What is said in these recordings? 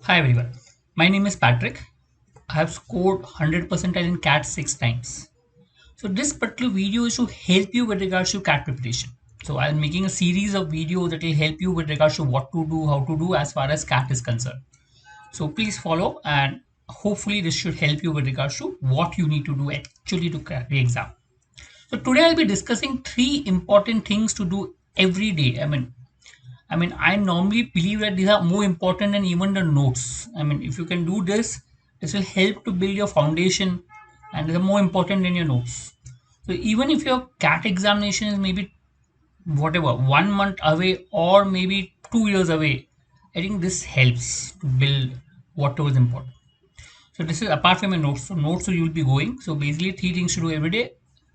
Hi everyone, my name is Patrick. I have scored 100 percentile in CAT 6 times. So this particular video is to help you with regards to CAT preparation. So I'm making a series of videos that will help you with regards to what to do, how to do as far as CAT is concerned. So please follow and hopefully this should help you with regards to what you need to do actually to crack the exam. So today I'll be discussing three important things to do every day. I normally believe that these are more important than even the notes. If you can do this, this will help to build your foundation and they're more important than your notes. So even if your CAT examination is maybe whatever, 1 month away or maybe 2 years away, I think this helps to build whatever is important. So this is apart from your notes. So notes so you'll be going. So basically three things to do every day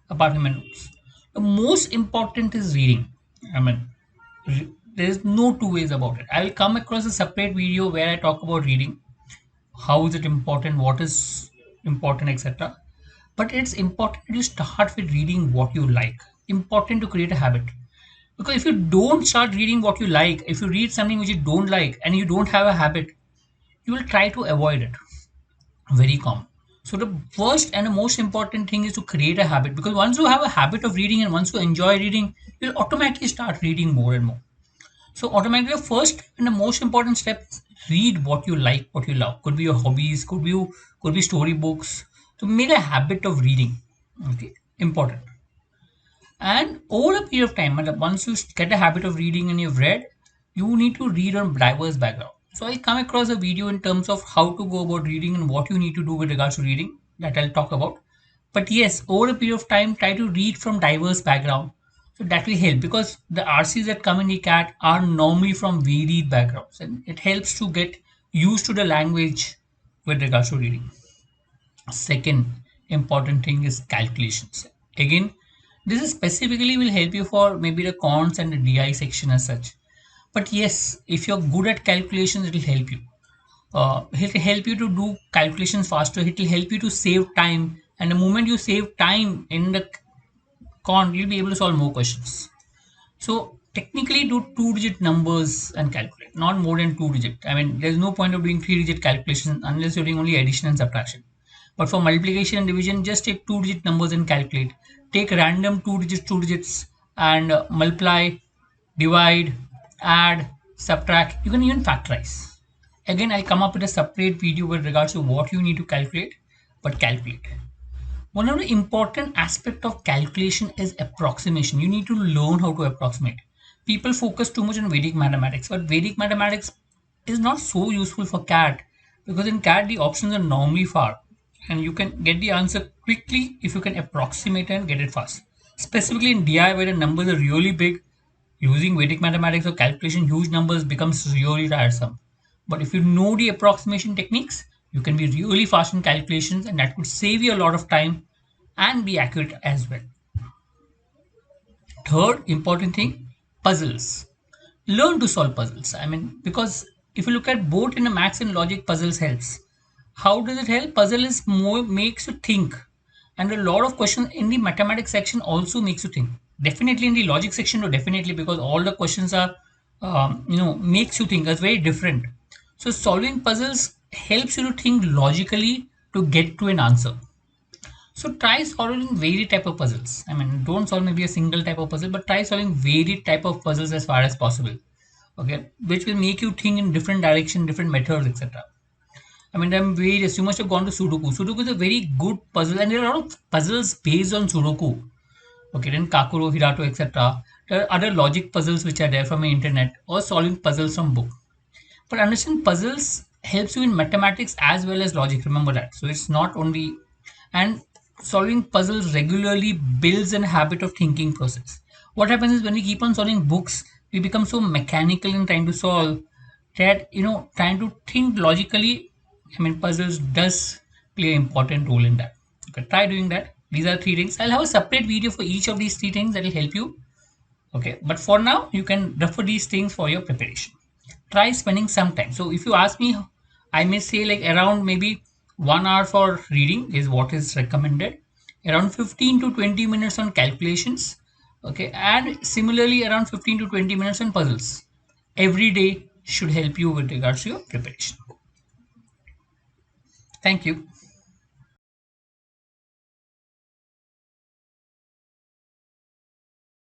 apart from your notes. The most important is reading. I mean, there's no two ways about it. I'll come across a separate video where I talk about reading, how is it important, what is important, etc. But it's important to start with reading what you like. Important to create a habit. Because if you don't start reading what you like, if you read something which you don't like and you don't have a habit, you will try to avoid it. Very common. So the first and the most important thing is to create a habit, because once you have a habit of reading and once you enjoy reading, you'll automatically start reading more and more. So automatically, the first and the most important step is read what you like, what you love. Could be your hobbies, could be storybooks. So make a habit of reading. Okay, important. And over a period of time, once you get a habit of reading and you've read, you need to read on diverse background. So I come across a video in terms of how to go about reading and what you need to do with regards to reading that I'll talk about. But yes, over a period of time, try to read from diverse background. So that will help because the RCs that come in the CAT are normally from varied backgrounds and it helps to get used to the language with regards to reading. Second important thing is calculations. Again, this is specifically will help you for maybe the cons and the DI section as such. But yes, if you're good at calculations, it will help you. It will help you to do calculations faster. It will help you to save time. And the moment you save time in the con, you'll be able to solve more questions. So technically do two-digit numbers and calculate, not more than two-digit. There's no point of doing three-digit calculation unless you're doing only addition and subtraction. But for multiplication and division, just take two-digit numbers and calculate. Take random two digits, and multiply, divide, add, subtract. You can even factorize. Again, I'll come up with a separate video with regards to what you need to calculate, but calculate. One of the important aspect of calculation is approximation. You need to learn how to approximate. People focus too much on Vedic mathematics, but Vedic mathematics is not so useful for CAT because in CAT the options are normally far and you can get the answer quickly if you can approximate and get it fast. Specifically in DI where the numbers are really big, using Vedic mathematics or calculation huge numbers becomes really tiresome. But if you know the approximation techniques, you can be really fast in calculations and that could save you a lot of time and be accurate as well. Third important thing, puzzles. Learn to solve puzzles. Because if you look at both in the maths and logic, puzzles helps. How does it help? Puzzle is more makes you think, and a lot of questions in the mathematics section also makes you think. Definitely in the logic section, no, definitely because all the questions are, makes you think. It's very different. So solving puzzles helps you to think logically to get to an answer. So try solving varied type of puzzles. Don't solve maybe a single type of puzzle, but try solving varied type of puzzles as far as possible. Okay, which will make you think in different direction, different methods, etc. I'm various. You must have gone to Sudoku. Sudoku is a very good puzzle, and there are a lot of puzzles based on Sudoku. Okay, then Kakuro, Hirato, etc. There are other logic puzzles which are there from the internet or solving puzzles from book. But understand puzzles helps you in mathematics as well as logic. Remember that. So it's not only and solving puzzles regularly builds a habit of thinking process. What happens is when we keep on solving books, we become so mechanical in trying to solve that trying to think logically. Puzzles does play an important role in that. Okay, try doing that. These are three things. I'll have a separate video for each of these three things that will help you. Okay, but for now, you can refer these things for your preparation. Try spending some time. So if you ask me, I may say like around maybe 1 hour for reading is what is recommended. Around 15 to 20 minutes on calculations. Okay, and similarly around 15 to 20 minutes on puzzles. Every day should help you with regards to your preparation. Thank you.